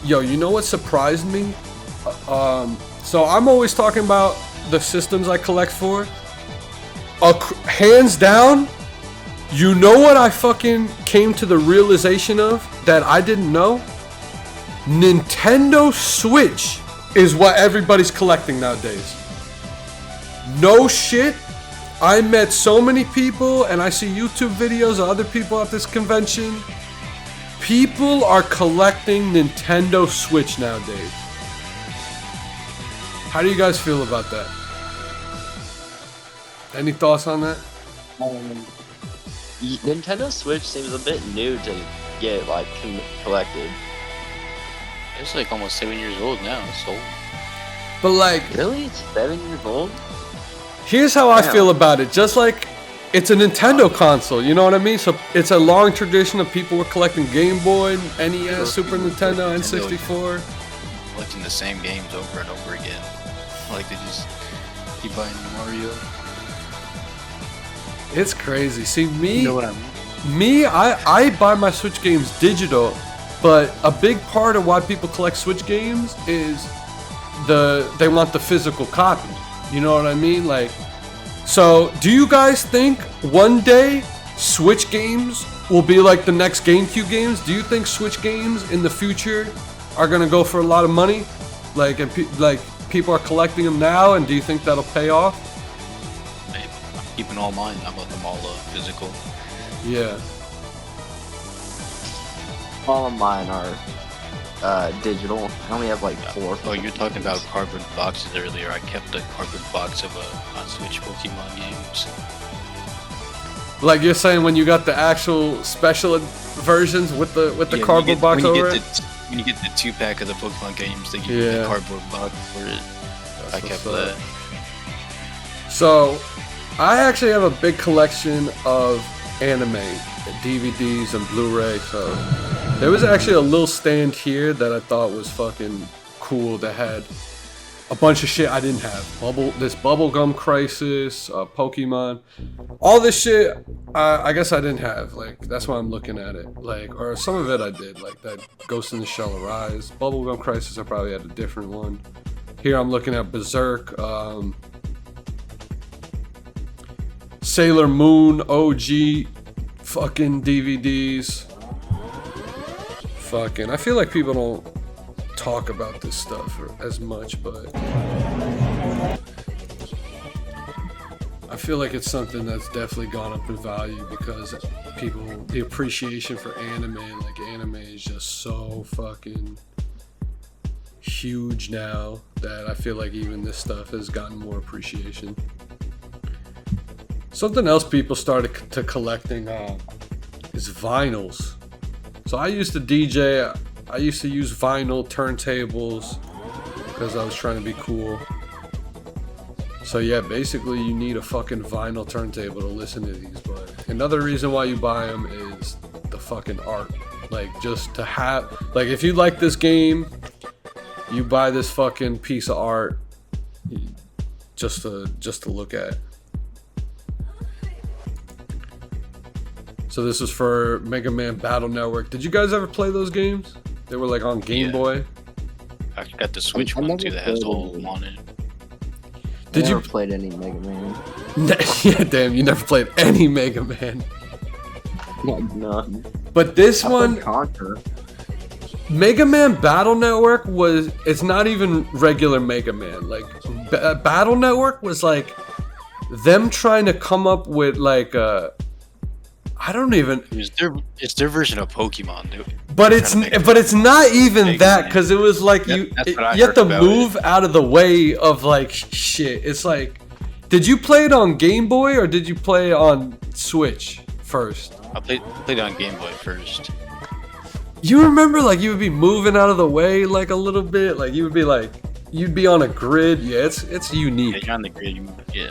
Yo, you know what surprised me? So I'm always talking about the systems I collect for. Hands down, you know what I fucking came to the realization of that I didn't know? Nintendo Switch is what everybody's collecting nowadays. No shit. I met so many people and I see YouTube videos of other people at this convention. People are collecting Nintendo Switch nowadays. How do you guys feel about that? Any thoughts on that? Nintendo Switch seems a bit new to get like collected. It's like almost 7 years old now. It's old. But like, really, it's 7 years old. Here's how I feel about it. Just like it's a Nintendo console, you know what I mean? So it's a long tradition of people were collecting Game Boy, NES, Super Nintendo, N64. Collecting the same games over and over again. Like they just keep buying Mario. It's crazy. See, me, You know what I mean? I buy my Switch games digital, but a big part of why people collect Switch games is they want the physical copy. You know what I mean? Like, so do you guys think one day Switch games will be like the next GameCube games? Do you think Switch games in the future are gonna go for a lot of money? Like, people are collecting them now, and do you think that'll pay off? I'm keeping all mine. I want them all physical. Yeah. All of mine are digital. I only have like 4. Oh, you're talking about cardboard boxes earlier. I kept a cardboard box of Switch Pokemon games. Like you're saying when you got the actual special versions with the cardboard box over it? When you get the 2-pack of the Pokemon games, they give you the cardboard box for it. I kept that. So, I actually have a big collection of anime, DVDs and Blu-ray. So, there was actually a little stand here that I thought was fucking cool that had a bunch of shit I didn't have. This Bubblegum Crisis, Pokemon, all this shit. I guess I didn't have. Like, that's why I'm looking at it. Like, or some of it I did. Like that Ghost in the Shell Arise, Bubblegum Crisis. I probably had a different one. Here I'm looking at Berserk, Sailor Moon OG, fucking DVDs. Fucking, I feel like people don't talk about this stuff as much, but I feel like it's something that's definitely gone up in value because the appreciation for anime, like anime is just so fucking huge now that I feel like even this stuff has gotten more appreciation. Something else people started to collecting is vinyls. So I used to DJ. I used to use vinyl turntables because I was trying to be cool. So yeah, basically you need a fucking vinyl turntable to listen to these. But another reason why you buy them is the fucking art. Like just to have, like if you like this game, you buy this fucking piece of art just to look at. So this is for Mega Man Battle Network. Did you guys ever play those games? They were like on Game Boy. I got the Switch one too that has all of them on it. Did you played any Mega Man? Yeah, damn, you never played any Mega Man. None. But this one, Contra. Mega Man Battle Network it's not even regular Mega Man. Like Battle Network was like them trying to come up with like I don't even. It's their version of Pokemon, dude. But it's not even that because it was like you have to move out of the way of like shit. It's like, did you play it on Game Boy or did you play on Switch first? I played on Game Boy first. You remember like you would be moving out of the way like a little bit, like you'd be on a grid. Yeah, it's unique. Yeah, you're on the grid. Yeah.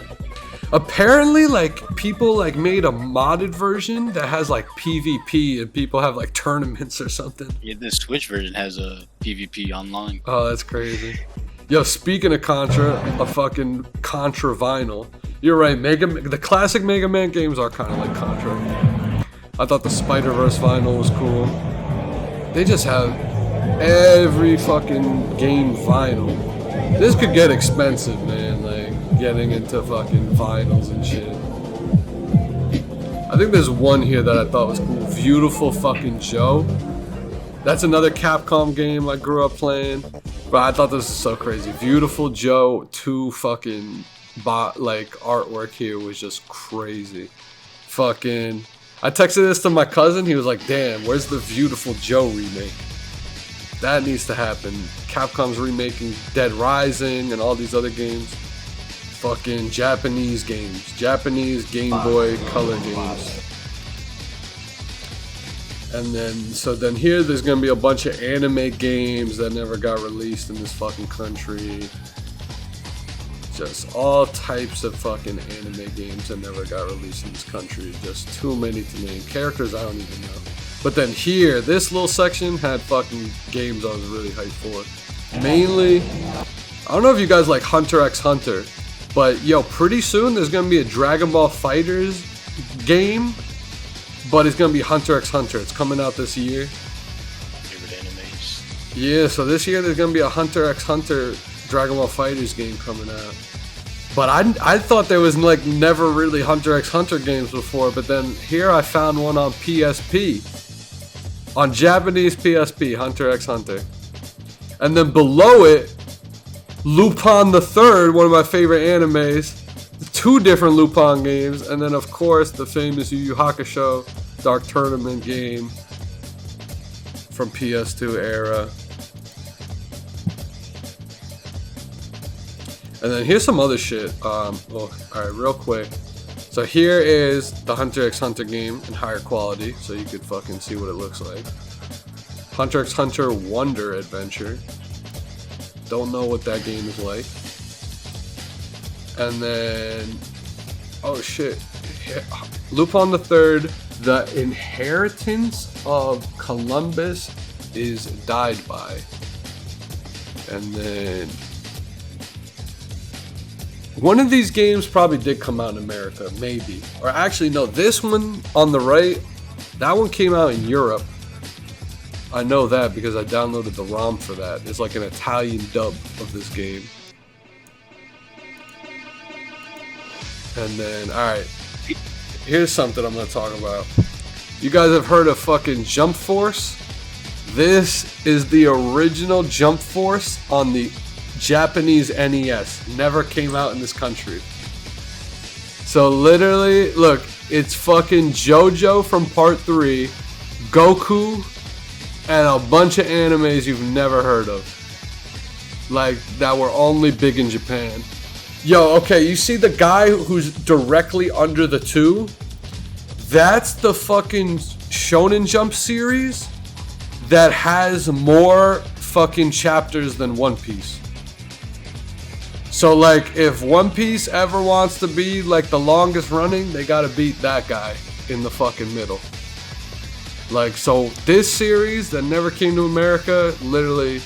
Apparently, like people like made a modded version that has like PvP and people have like tournaments or something. Yeah, the Switch version has a PvP online. Oh, that's crazy. Yo, speaking of Contra, a fucking Contra vinyl. You're right, the classic Mega Man games are kind of like Contra. I thought the Spider-Verse vinyl was cool. They just have every fucking game vinyl. This could get expensive, man, like getting into fucking vinyls and shit. I think there's one here that I thought was cool. Beautiful fucking Joe. That's another Capcom game I grew up playing. But I thought this was so crazy. Beautiful Joe 2 fucking like artwork here was just crazy. Fucking I texted this to my cousin. He was like, damn, where's the Beautiful Joe remake? That needs to happen. Capcom's remaking Dead Rising and all these other games. Fucking Japanese games. Japanese Game Boy Color games. And then here there's gonna be a bunch of anime games that never got released in this fucking country. Just all types of fucking anime games that never got released in this country. Just too many to name. Characters I don't even know. But then here, this little section had fucking games I was really hyped for. Mainly, I don't know if you guys like Hunter x Hunter, but yo, pretty soon there's gonna be a Dragon Ball Fighters game, but it's gonna be Hunter x Hunter. It's coming out this year. Favorite animes. Yeah, so this year there's gonna be a Hunter x Hunter Dragon Ball Fighters game coming out. But I thought there was like never really Hunter x Hunter games before, but then here I found one on PSP. On Japanese PSP, Hunter x Hunter. And then below it, Lupin the Third, one of my favorite animes. 2 different Lupin games, and then of course the famous Yu Yu Hakusho Dark Tournament game from PS2 era. And then here's some other shit. Well, alright, real quick. So here is the Hunter x Hunter game in higher quality, so you could fucking see what it looks like. Hunter x Hunter Wonder Adventure. Don't know what that game is like. And then, oh shit, Lupin the Third, The Inheritance of Columbus is Died By. And then, one of these games probably did come out in America, maybe. Or actually, no, this one on the right, that one came out in Europe. I know that because I downloaded the ROM for that. It's like an Italian dub of this game. And then, alright, here's something I'm going to talk about. You guys have heard of fucking Jump Force? This is the original Jump Force on the Japanese NES. Never came out in this country. So literally, look, it's fucking JoJo from Part 3, Goku, and a bunch of animes you've never heard of. Like, that were only big in Japan. Yo, okay, you see the guy who's directly under the 2? That's the fucking Shonen Jump series that has more fucking chapters than One Piece. So, like, if One Piece ever wants to be, like, the longest running, they gotta beat that guy in the fucking middle. Like, so this series that never came to America literally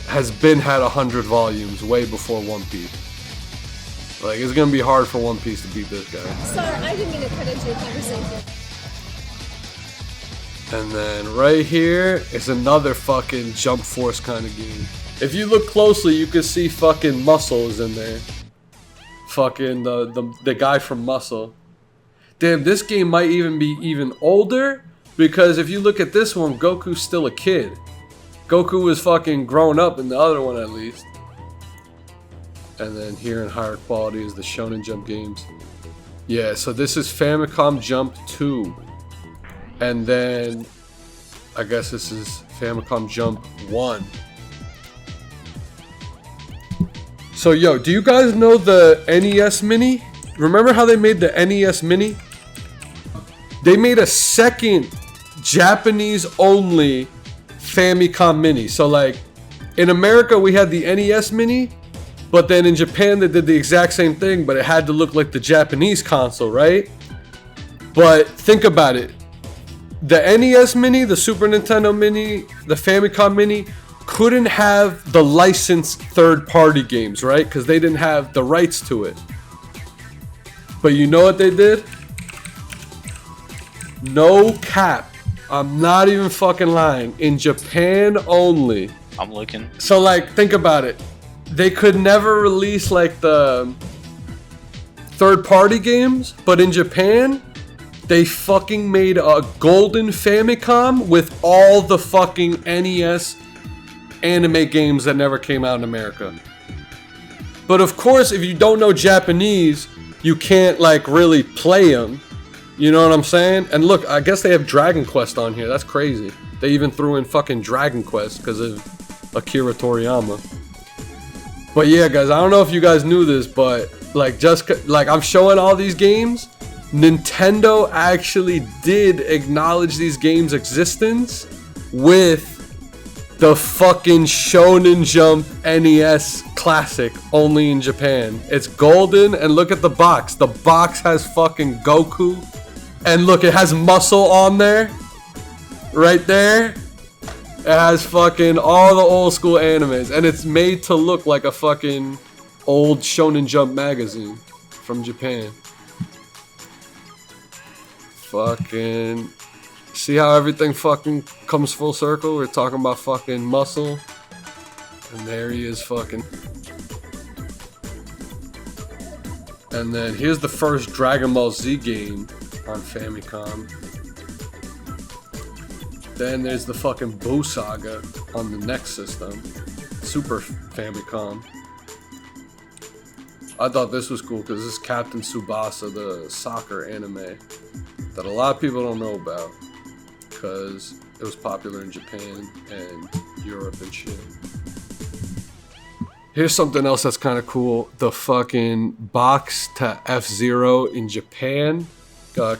has had 100 volumes way before One Piece. Like, it's gonna be hard for One Piece to beat this guy. Sorry, I didn't mean to cut into your conversation. And then right here is another fucking Jump Force kind of game. If you look closely, you can see fucking Muscles in there. Fucking the guy from Muscle. Damn, this game might even be even older, because if you look at this one, Goku's still a kid. Goku was fucking grown up in the other one at least. And then here in higher quality is the Shonen Jump games. Yeah, so this is Famicom Jump 2. And then I guess this is Famicom Jump 1. So yo, do you guys know the NES Mini? Remember how they made the NES Mini? They made a second Japanese only Famicom Mini. So like in America we had the NES Mini, but then in Japan they did the exact same thing, but it had to look like the Japanese console, right? But think about it. The NES Mini, the Super Nintendo Mini, the Famicom Mini couldn't have the licensed third-party games, right? Because they didn't have the rights to it. But you know what they did? No cap. I'm not even fucking lying. In Japan only. I'm looking. So like, think about it. They could never release like the third-party games, but in Japan, they fucking made a golden Famicom with all the fucking NES anime games that never came out in America. But of course, if you don't know Japanese, you can't like really play them. You know what I'm saying? And look, I guess they have Dragon Quest on here. That's crazy. They even threw in fucking Dragon Quest because of Akira Toriyama. But yeah, guys, I don't know if you guys knew this, but like I'm showing all these games. Nintendo actually did acknowledge these games' existence with the fucking Shonen Jump NES Classic, only in Japan. It's golden, and look at the box. The box has fucking Goku, and look, it has Muscle on there, right there. It has fucking all the old school animes, and it's made to look like a fucking old Shonen Jump magazine from Japan. Fucking see how everything fucking comes full circle? We're talking about fucking Muscle, and there he is fucking. And then here's the first Dragon Ball Z game on Famicom. Then there's the fucking Boo Saga on the next system, Super Famicom. I thought this was cool because this is Captain Tsubasa, the soccer anime that a lot of people don't know about because it was popular in Japan and Europe and shit. Here's something else that's kind of cool. The fucking box to F-Zero in Japan,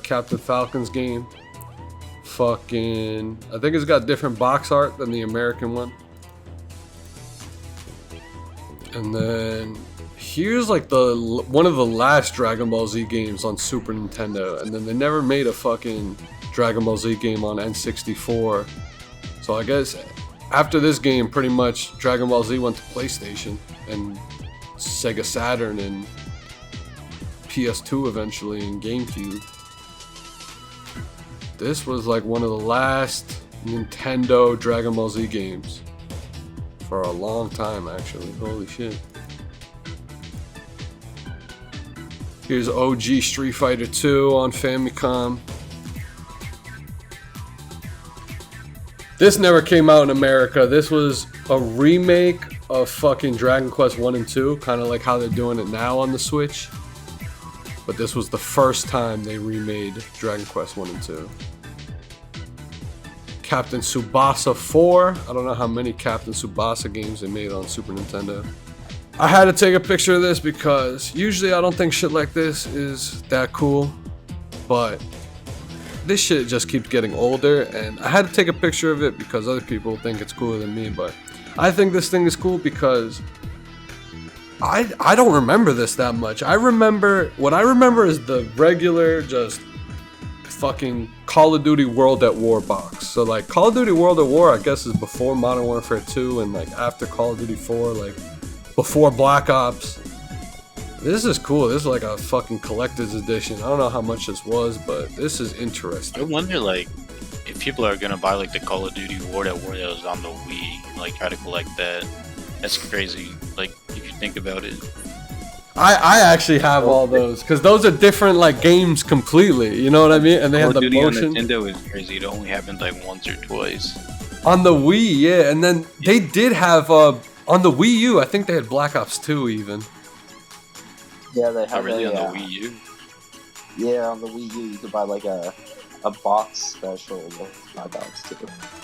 Captain Falcon's game. Fucking, I think it's got different box art than the American one. And then here's like one of the last Dragon Ball Z games on Super Nintendo, and then they never made a fucking Dragon Ball Z game on N64. So I guess after this game, pretty much Dragon Ball Z went to PlayStation and Sega Saturn and PS2 eventually and GameCube. This was like one of the last Nintendo Dragon Ball Z games for a long time, actually. Holy shit. Here's OG Street Fighter 2 on Famicom. This never came out in America. This was a remake of fucking Dragon Quest 1 and 2, kind of like how they're doing it now on the Switch. But this was the first time they remade Dragon Quest 1 and 2. Captain Tsubasa 4. I don't know how many Captain Tsubasa games they made on Super Nintendo. I had to take a picture of this because usually I don't think shit like this is that cool. But this shit just keeps getting older, and I had to take a picture of it because other people think it's cooler than me. But I think this thing is cool because I don't remember this that much. What I remember is the regular just fucking Call of Duty World at War box. So like Call of Duty World at War I guess is before Modern Warfare 2 and like after Call of Duty 4, like before Black Ops. This is cool. This is like a fucking collector's edition. I don't know how much this was, but this is interesting. I wonder like if people are gonna buy like the Call of Duty World at War that was on the Wii, like try to collect that. That's crazy. Like if you think about it. I actually have all those because those are different like games completely. You know what I mean? And they have the motion. On Nintendo is crazy. It only happened like once or twice. On the Wii, yeah, and then they did have on the Wii U. I think they had Black Ops 2 even. Yeah, they have really on the Wii U. Yeah, on the Wii U you could buy like a box special with Black Ops 2.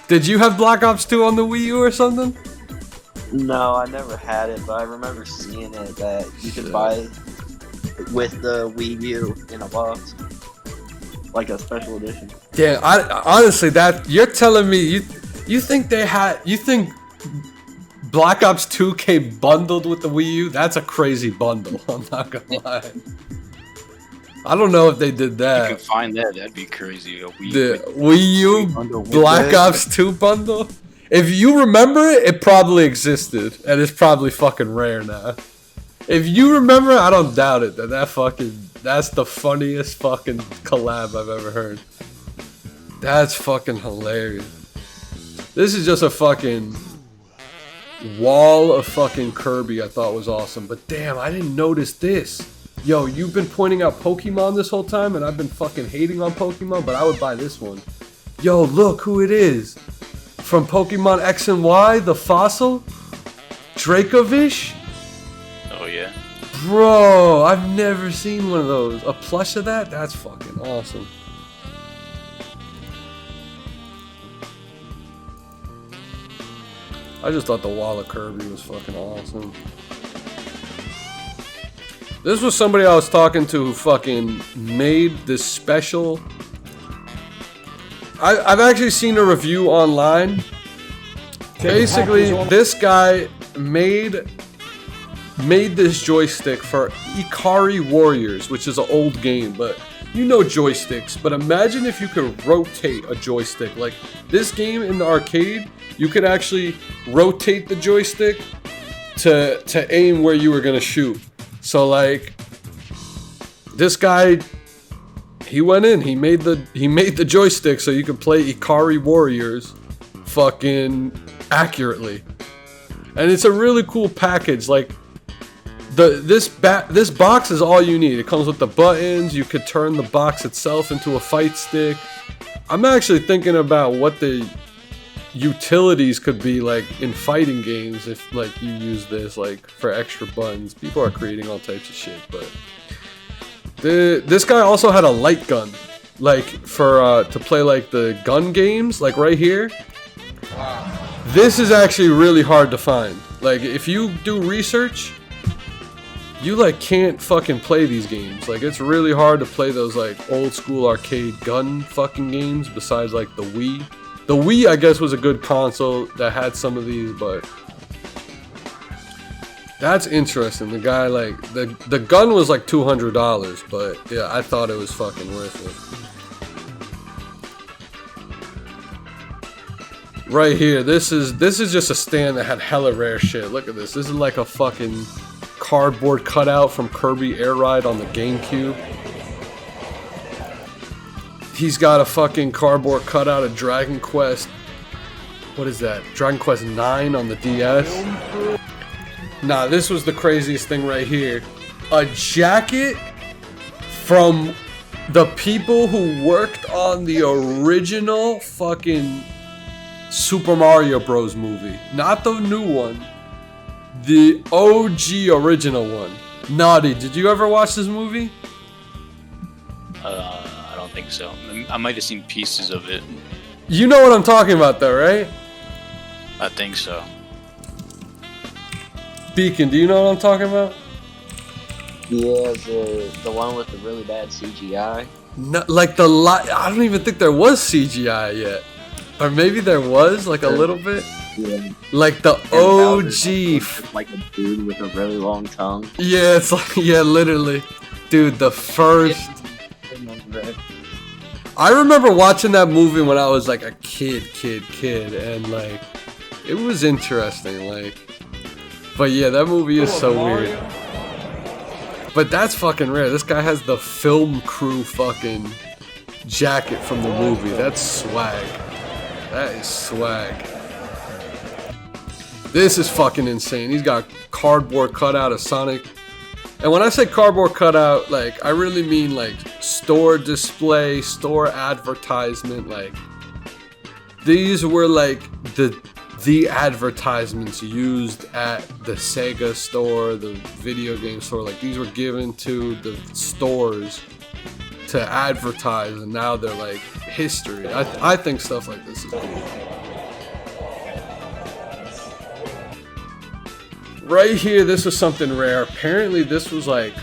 Did you have Black Ops 2 on the Wii U or something? No, I never had it, but I remember seeing it that you could buy with the Wii U in a box, like a special edition. Yeah, honestly, that you're telling me you think you think Black Ops 2 came bundled with the Wii U? That's a crazy bundle. I'm not gonna lie. I don't know if they did that. You could find that. That'd be crazy. The Wii U Black Ops 2 bundle. If you remember it, it probably existed, and it's probably fucking rare now. If you remember, I don't doubt it. That's the funniest fucking collab I've ever heard. That's fucking hilarious. This is just a fucking wall of fucking Kirby I thought was awesome. But damn, I didn't notice this. Yo, you've been pointing out Pokemon this whole time, and I've been fucking hating on Pokemon, but I would buy this one. Yo, look who it is. From Pokemon X and Y, the fossil? Dracovish? Oh yeah. Bro, I've never seen one of those. A plush of that? That's fucking awesome. I just thought the wall of Kirby was fucking awesome. This was somebody I was talking to who fucking made this special. I've actually seen a review online. Basically, this guy made this joystick for Ikari Warriors, which is an old game, but you know joysticks. But imagine if you could rotate a joystick. Like this game in the arcade, you could actually rotate the joystick to aim where you were gonna shoot. So like this guy, he went in, he made the joystick so you could play Ikari Warriors fucking accurately. And it's a really cool package. Like this box is all you need. It comes with the buttons. You could turn the box itself into a fight stick. I'm actually thinking about what the utilities could be like in fighting games if like you use this like for extra buttons. People are creating all types of shit, but this guy also had a light gun, like for to play like the gun games, like right here. This is actually really hard to find. Like if you do research, you like can't fucking play these games. Like it's really hard to play those like old school arcade gun fucking games besides like the Wii. The Wii, I guess, was a good console that had some of these, but that's interesting. The guy, like, the gun was like $200, but yeah, I thought it was fucking worth it. Right here, this is just a stand that had hella rare shit. Look at this. This is like a fucking cardboard cutout from Kirby Air Ride on the GameCube. He's got a fucking cardboard cutout of Dragon Quest. What is that? Dragon Quest 9 on the DS. Nah, this was the craziest thing right here. A jacket from the people who worked on the original fucking Super Mario Bros. Movie. Not the new one. The OG original one. Naughty, did you ever watch this movie? I don't think so. I might have seen pieces of it. You know what I'm talking about though, right? I think so. Beacon, do you know what I'm talking about? Yeah, the one with the really bad CGI. No, like I don't even think there was CGI yet. Or maybe there was, like a little bit. Yeah. Like the OG. Like a dude with a really long tongue. Yeah, it's like, yeah, literally. Dude, the first. I remember watching that movie when I was like a kid, and like, it was interesting, like. But yeah, that movie is so weird. But that's fucking rare. This guy has the film crew fucking jacket from the movie. That's swag. That is swag. This is fucking insane. He's got cardboard cutout of Sonic. And when I say cardboard cutout, like, I really mean like store display, store advertisement. Like, these were like the advertisements used at the Sega store, the video game store. Like, these were given to the stores to advertise, and now they're like history. I think stuff like this is cool. Right here, this was something rare. Apparently this was like,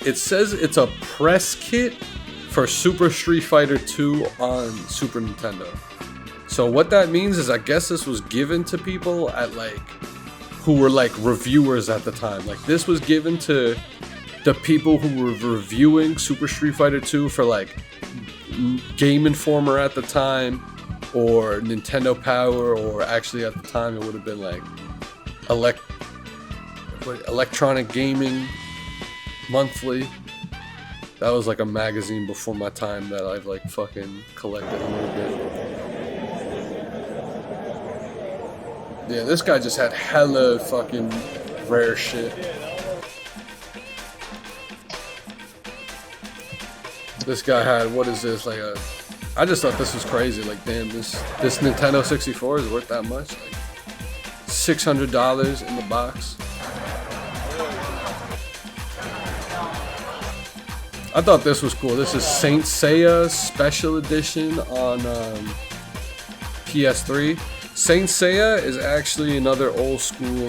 it says it's a press kit for Super Street Fighter 2 on Super Nintendo. So what that means is, I guess this was given to people at like, who were like reviewers at the time. Like, this was given to the people who were reviewing Super Street Fighter 2 for like Game Informer at the time, or Nintendo Power, or actually at the time it would have been like Electronic Gaming Monthly. That was like a magazine before my time that I've like fucking collected a little bit. Yeah, this guy just had hella fucking rare shit. This guy had, what is this, like a... I just thought this was crazy. Like, damn, this Nintendo 64 is worth that much. Like, $600 in the box. I thought this was cool. This is Saint Seiya Special Edition on PS3. Saint Seiya is actually another old school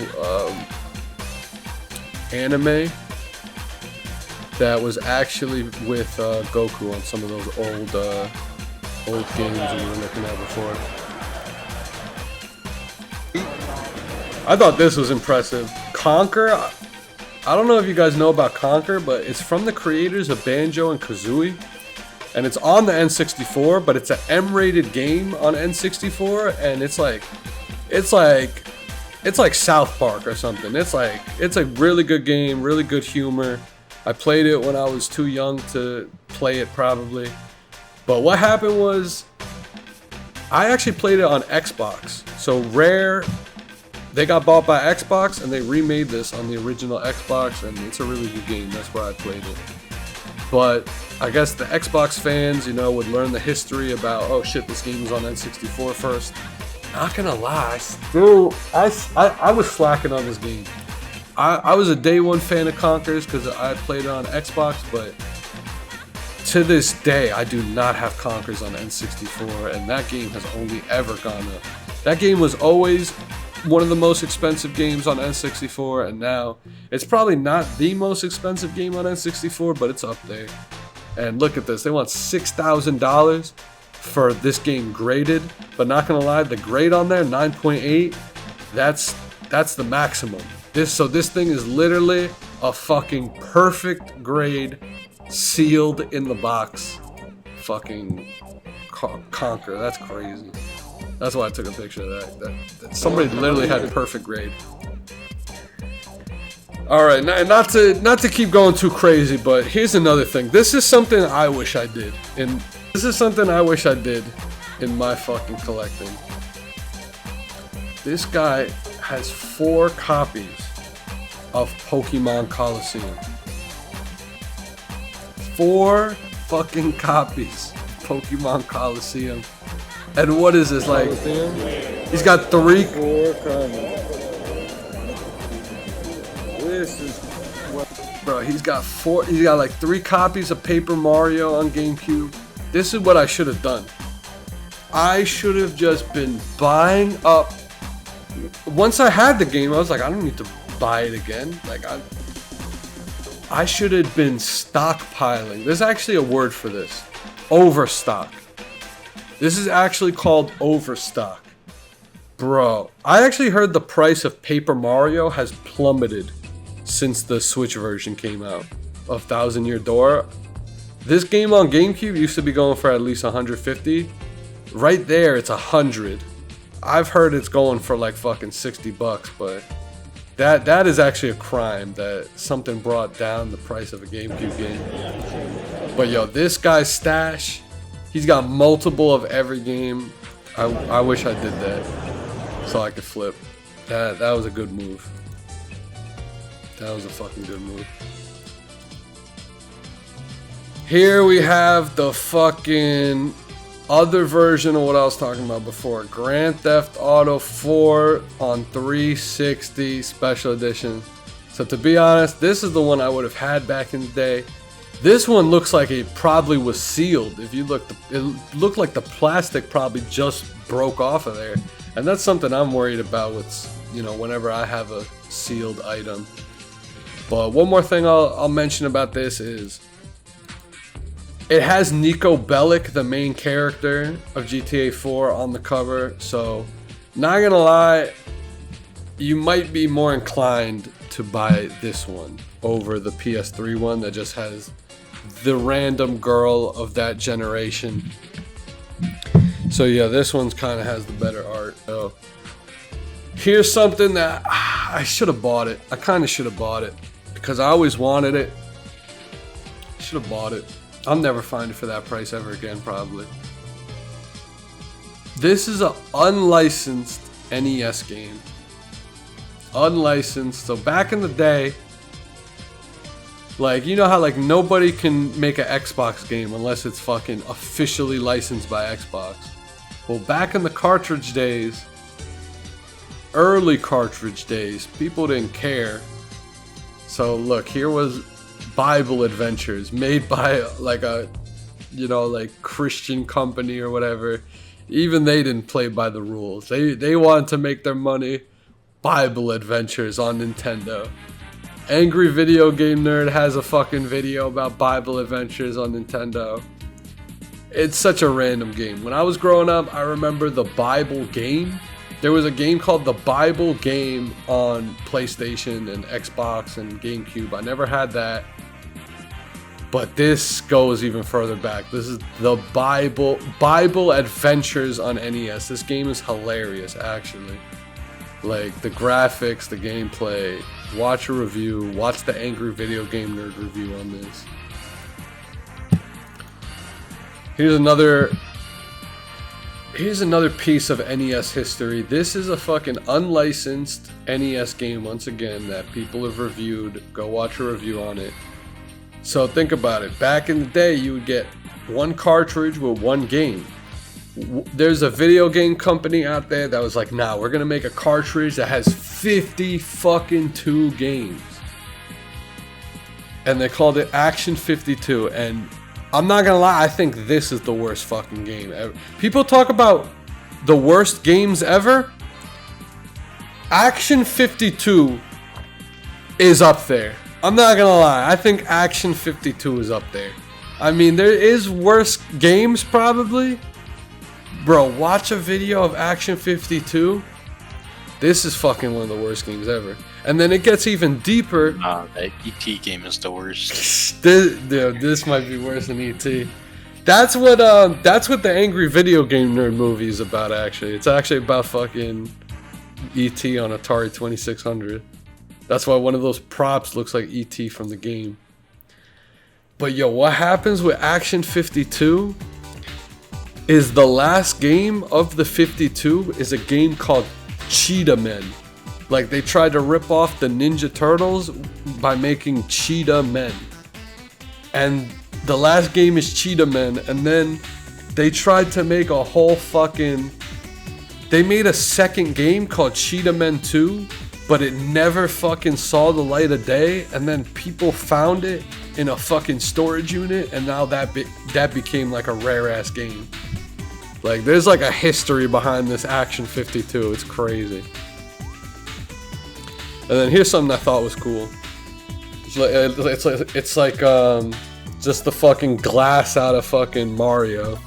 anime that was actually with Goku on some of those old games we were looking at before. I thought this was impressive. Conquer. I don't know if you guys know about Conquer, but it's from the creators of Banjo and Kazooie, and it's on the N64. But it's an M-rated game on N64, and it's like South Park or something. It's a really good game, really good humor. I played it when I was too young to play it probably. But what happened was, I actually played it on Xbox. So Rare, they got bought by Xbox and they remade this on the original Xbox, and it's a really good game. That's where I played it. But I guess the Xbox fans, you know, would learn the history about, oh shit, this game was on N64 first. Not gonna lie, I was slacking on this game. I was a day one fan of Conker's because I played it on Xbox, but to this day, I do not have Conker's on N64, and that game has only ever gone up. That game was always one of the most expensive games on N64, and now it's probably not the most expensive game on N64, but it's up there. And look at this, they want $6,000 for this game graded, but not gonna lie, the grade on there, 9.8, that's the maximum. So this thing is literally a fucking perfect grade, sealed in the box. Fucking Conquer, that's crazy. That's why I took a picture of that somebody literally had a perfect grade. Alright, not to keep going too crazy, but here's another thing. This is something I wish I did. In my fucking collecting. This guy has 4 copies of Pokemon Coliseum. 4 fucking copies of Pokemon Coliseum. And what is this, like? He's got 3. 4 copies. This is what, bro. He's got like 3 copies of Paper Mario on GameCube. This is what I should have done. I should have just been buying up. Once I had the game, I was like, I don't need to buy it again. Like, I should have been stockpiling. There's actually a word for this. Overstock. This is actually called overstock. Bro, I actually heard the price of Paper Mario has plummeted since the Switch version came out of Thousand Year Door. This game on GameCube used to be going for at least 150. Right there, it's 100. I've heard it's going for like fucking $60, but that is actually a crime that something brought down the price of a GameCube game. But yo, this guy's stash, he's got multiple of every game. I wish I did that so I could flip. That was a good move. That was a fucking good move. Here we have the fucking other version of what I was talking about before. Grand Theft Auto 4 on 360 Special Edition. So to be honest, this is the one I would have had back in the day. This one looks like it probably was sealed. If you look, it looked like the plastic probably just broke off of there. And that's something I'm worried about with, you know, whenever I have a sealed item. But one more thing I'll mention about this is it has Nico Bellic, the main character of GTA 4, on the cover. So, not gonna lie, you might be more inclined to buy this one over the PS3 one that just has the random girl of that generation. So yeah, this one's kind of has the better art. So, here's something that I should have bought it. I kind of should have bought it because I always wanted it. should have bought it. I'll never find it for that price ever again, probably. This is an unlicensed NES game. Unlicensed. So back in the day, like, you know how like nobody can make an Xbox game unless it's fucking officially licensed by Xbox. Well, back in the cartridge days, early cartridge days, people didn't care. So look, here was Bible Adventures made by like a, you know, like Christian company or whatever. Even they didn't play by the rules. They wanted to make their money. Bible Adventures on Nintendo. Angry Video Game Nerd has a fucking video about Bible Adventures on Nintendo. It's such a random game. When I was growing up, I remember the Bible game. There was a game called the Bible game on PlayStation and Xbox and GameCube. I never had that. But this goes even further back. This is the Bible Adventures on NES. This game is hilarious, actually. Like, the graphics, the gameplay. Watch a review. Watch the Angry Video Game Nerd review on this. Here's another piece of NES history. This is a fucking unlicensed NES game, once again, that people have reviewed. Go watch a review on it. So think about it. Back in the day, you would get one cartridge with one game. There's a video game company out there that was like, nah, we're gonna make a cartridge that has 50 fucking 2 games. And they called it Action 52. And I'm not gonna lie, I think this is the worst fucking game ever. People talk about the worst games ever. Action 52 is up there. I'm not gonna lie, I think Action 52 is up there. I mean, there is worse games probably. Bro, watch a video of Action 52. This is fucking one of the worst games ever. And then it gets even deeper. That ET game is the worst. This might be worse than ET. That's what the Angry Video Game Nerd movie is about, actually. It's actually about fucking ET on Atari 2600. That's why one of those props looks like ET from the game. But yo, what happens with Action 52 is the last game of the 52 is a game called Cheetah Men. Like, they tried to rip off the Ninja Turtles by making Cheetah Men. And the last game is Cheetah Men, and then they tried to make a whole fucking... They made a second game called Cheetah Men 2, but it never fucking saw the light of day, and then people found it in a fucking storage unit, and now that became like a rare-ass game. Like, there's like a history behind this Action 52. It's crazy. And then here's something I thought was cool. It's like just the fucking glass out of fucking Mario.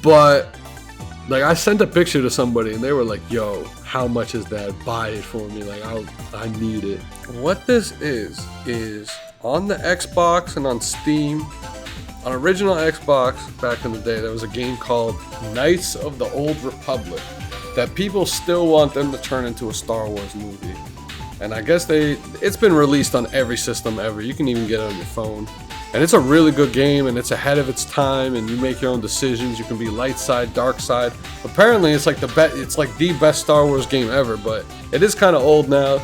But like, I sent a picture to somebody and they were like, "Yo, how much is that? Buy it for me. Like, I need it." What this is on the Xbox and on Steam. On original Xbox back in the day, there was a game called Knights of the Old Republic that people still want them to turn into a Star Wars movie. And I guess it's been released on every system ever. You can even get it on your phone. And it's a really good game, and it's ahead of its time, and you make your own decisions. You can be light side, dark side. Apparently it's like the best Star Wars game ever, but it is kind of old now.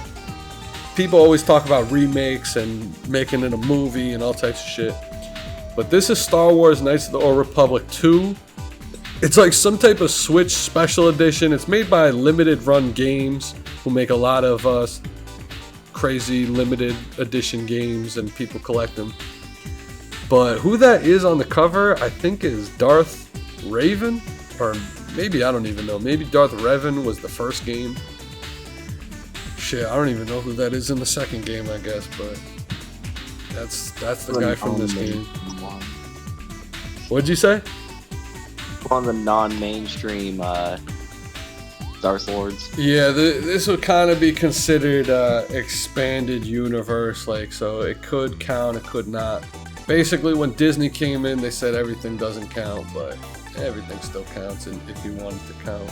People always talk about remakes and making it a movie and all types of shit. But this is Star Wars Knights of the Old Republic 2. It's like some type of Switch special edition. It's made by Limited Run Games, who make a lot of crazy limited edition games, and people collect them. But who that is on the cover, I think, is Darth Raven? Or maybe, I don't even know. Maybe Darth Revan was the first game. Shit, I don't even know who that is in the second game, I guess, but... That's the guy from this game. What'd you say? On the non-mainstream Darth Lords. Yeah, this would kind of be considered expanded universe, like, so it could count, it could not. Basically, when Disney came in, they said everything doesn't count, but everything still counts if you want it to count.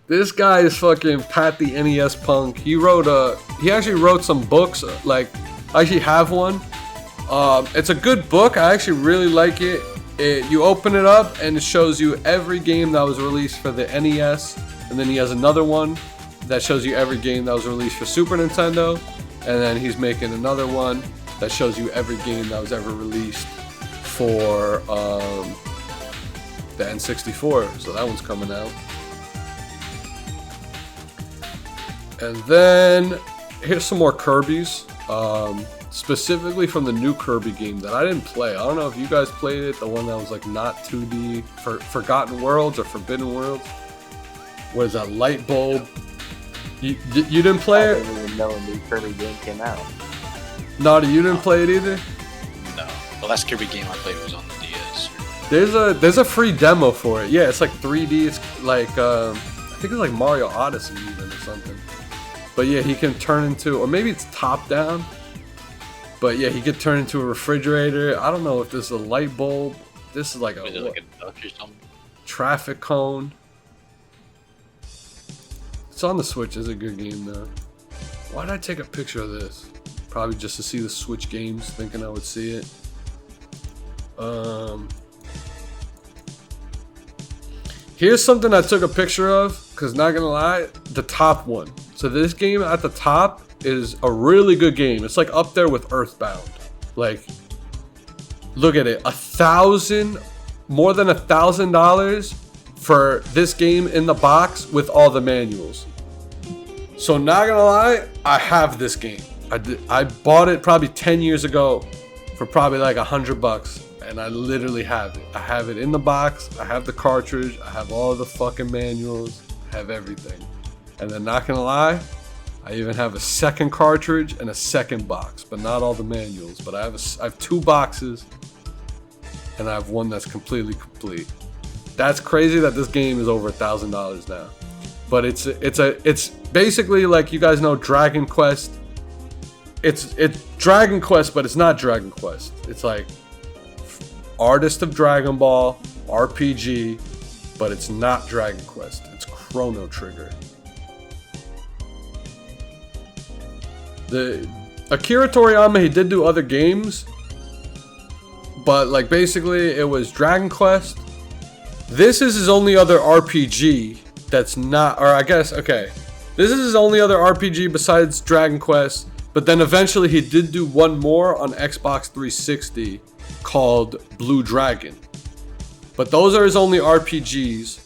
This guy is fucking Pat the NES Punk. He actually wrote some books. Like, I actually have one. It's a good book. I actually really like it. You open it up and it shows you every game that was released for the NES, and then he has another one that shows you every game that was released for Super Nintendo, and then he's making another one that shows you every game that was ever released for the N64. So that one's coming out. And then here's some more Kirby's, specifically from the new Kirby game that I didn't play. I don't know if you guys played it, the one that was like not 2D, for Forgotten Worlds or Forbidden Worlds. What is that, Light Bulb? You didn't play it? I didn't even know a new Kirby game came out. Naughty, you didn't play it either? No. The last Kirby game I played was on the DS. There's a free demo for it. Yeah, it's like 3D. It's like I think it's like Mario Odyssey even or something. But yeah, he can turn into, or maybe it's top down. But yeah, he could turn into a refrigerator. I don't know if this is a light bulb. This is like Is it like a duck or something? traffic cone. It's on the Switch. It's a good game though. Why did I take a picture of this? Probably just to see the Switch games, thinking I would see it. Here's something I took a picture of, because not gonna lie, the top one. So this game at the top is a really good game. It's like up there with Earthbound. Like, look at it, more than $1,000 for this game in the box with all the manuals. So not gonna lie, I have this game. I bought it probably 10 years ago for probably like $100, and I literally have it. I have it in the box, I have the cartridge, I have all the fucking manuals, I have everything. And then not gonna lie, I even have a second cartridge and a second box, but not all the manuals. But I have 2 boxes, and I have one that's completely complete. That's crazy that this game is over $1,000 now. But it's basically, like, you guys know Dragon Quest. It's Dragon Quest, but it's not Dragon Quest. It's like Artist of Dragon Ball RPG, but it's not Dragon Quest. It's Chrono Trigger. The Akira Toriyama, he did do other games, but like basically it was Dragon Quest. This is his only other RPG that's not, or I guess, okay, this is his only other RPG besides Dragon Quest. But then eventually he did do one more on Xbox 360 called Blue Dragon. But those are his only RPGs.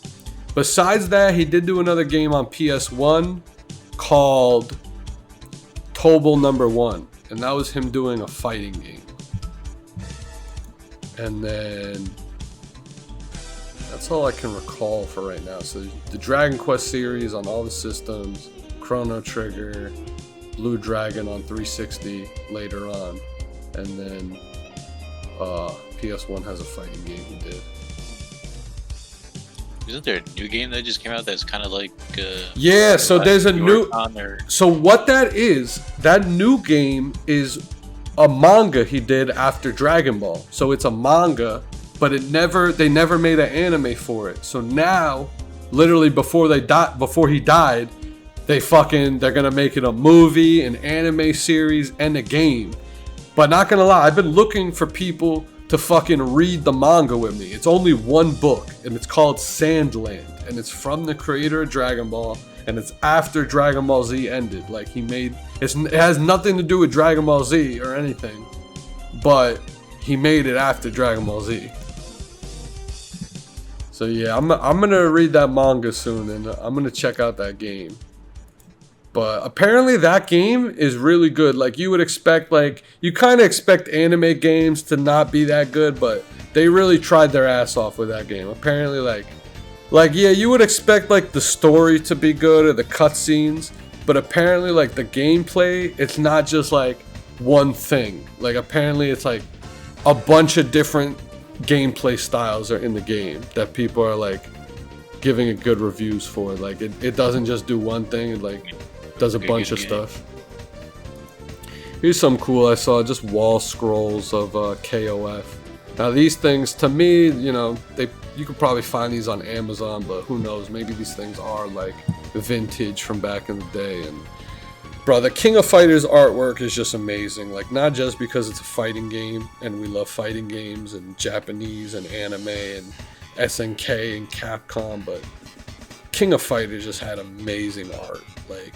Besides that, he did do another game on PS1 called Tobal Number 1. And that was him doing a fighting game. And then that's all I can recall for right now. So the Dragon Quest series on all the systems, Chrono Trigger, Blue Dragon on 360 later on, and then PS1 has a fighting game he did. Isn't there a new game that just came out that's kind of like yeah, so there's a new, or... so what that is, that new game is a manga he did after Dragon Ball. So it's a manga, but they never made an anime for it. So now, literally before he died, they're gonna make it a movie, an anime series, and a game. But not gonna lie, I've been looking for people to fucking read the manga with me. It's only one book, and it's called Sandland, and it's from the creator of Dragon Ball, and it's after Dragon Ball Z ended. Like, it has nothing to do with Dragon Ball Z or anything, but he made it after Dragon Ball Z. So yeah, I'm gonna read that manga soon, and I'm gonna check out that game. But apparently that game is really good. Like, you would expect, like, you kind of expect anime games to not be that good, but they really tried their ass off with that game. Apparently, like yeah, you would expect like the story to be good or the cutscenes, but apparently like the gameplay, it's not just like one thing. Like, apparently it's like a bunch of different gameplay styles are in the game that people are like giving it good reviews for. Like, it doesn't just do one thing. It like does a bunch of stuff. Here's some cool I saw, just wall scrolls of KOF. Now these things, to me, you know, you could probably find these on Amazon, but who knows, maybe these things are like vintage from back in the day. And bro, the King of Fighters artwork is just amazing. Like, not just because it's a fighting game and we love fighting games and Japanese and anime and SNK and Capcom, but King of Fighters just had amazing art. Like,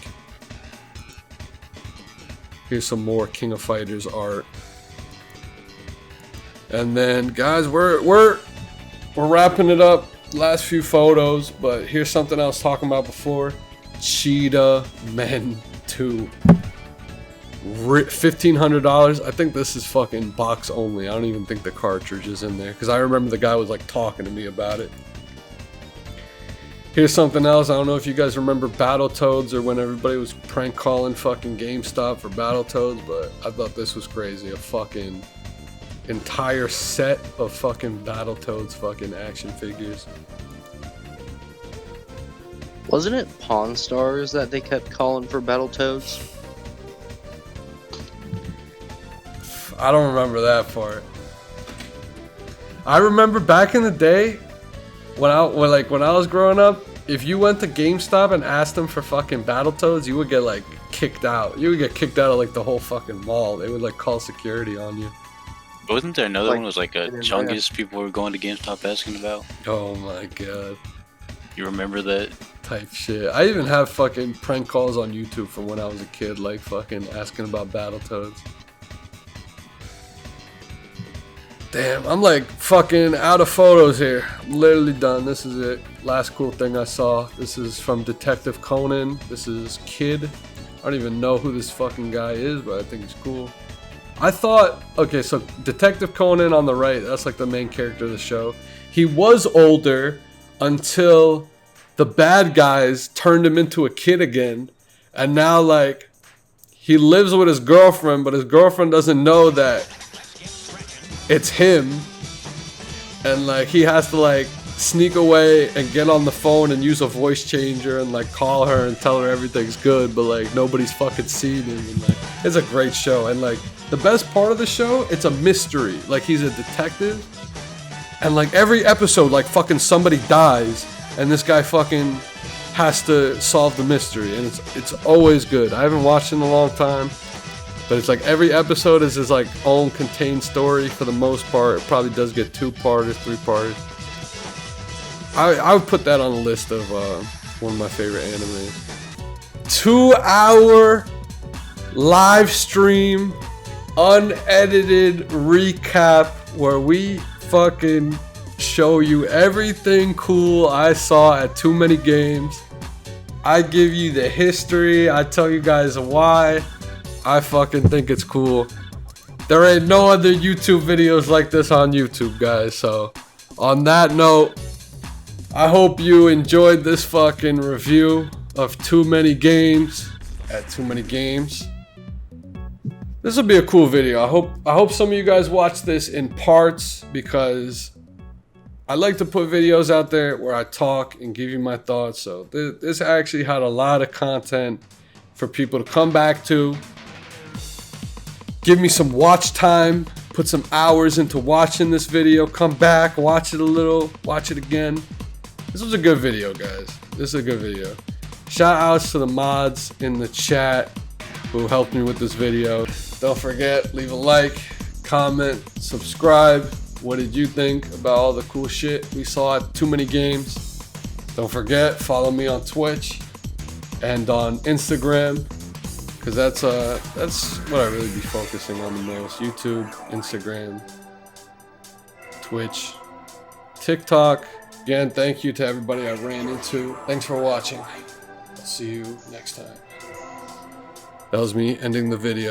here's some more King of Fighters art. And then, guys, we're wrapping it up. Last few photos, but here's something I was talking about before. Cheetah Men 2. $1,500. I think this is fucking box only. I don't even think the cartridge is in there, because I remember the guy was like talking to me about it. Here's something else. I don't know if you guys remember Battletoads, or when everybody was prank calling fucking GameStop for Battletoads, but I thought this was crazy. A fucking entire set of fucking Battletoads fucking action figures. Wasn't it Pawn Stars that they kept calling for Battletoads? I don't remember that part. I remember back in the day when I was growing up, if you went to GameStop and asked them for fucking Battletoads, you would get like kicked out. You would get kicked out of like the whole fucking mall. They would like call security on you. Wasn't there another Like, one? Was like a Chungus people were going to GameStop asking about? Oh my god. You remember that? Type shit. I even have fucking prank calls on YouTube from when I was a kid, like fucking asking about Battletoads. Damn, I'm like fucking out of photos here. I'm literally done. This is it. Last cool thing I saw. This is from Detective Conan. This is Kid. I don't even know who this fucking guy is, but I think he's cool. I thought, okay, so Detective Conan on the right, that's like the main character of the show. He was older until the bad guys turned him into a kid again. And now, like, he lives with his girlfriend, but his girlfriend doesn't know that it's him. And, like, he has to, like, sneak away and get on the phone and use a voice changer and, like, call her and tell her everything's good, but, like, nobody's fucking seen him. And, like, it's a great show. And, like, the best part of the show, it's a mystery. Like, he's a detective. And, like, every episode, like, fucking somebody dies. And this guy fucking has to solve the mystery. And it's always good. I haven't watched it in a long time. But it's like every episode is his, like, own contained story for the most part. It probably does get 2-parters, 3-parters. I would put that on the list of one of my favorite animes. 2-hour live stream, unedited recap where we fucking show you everything cool I saw at Too Many Games. I give you the history. I tell you guys why I fucking think it's cool. There ain't no other YouTube videos like this on YouTube, guys. So on that note, I hope you enjoyed this fucking review of Too Many Games at Too Many Games. This will be a cool video. I hope some of you guys watch this in parts, because I like to put videos out there where I talk and give you my thoughts. So this actually had a lot of content for people to come back to. Give me some watch time. Put some hours into watching this video. Come back, watch it a little, watch it again. This was a good video, guys. This is a good video. Shout outs to the mods in the chat who helped me with this video. Don't forget, leave a like, comment, subscribe. What did you think about all the cool shit we saw at Too Many Games? Don't forget, follow me on Twitch and on Instagram, because that's what I really be focusing on the most. YouTube, Instagram, Twitch, TikTok. Again, thank you to everybody I ran into. Thanks for watching. I'll see you next time. That was me ending the video.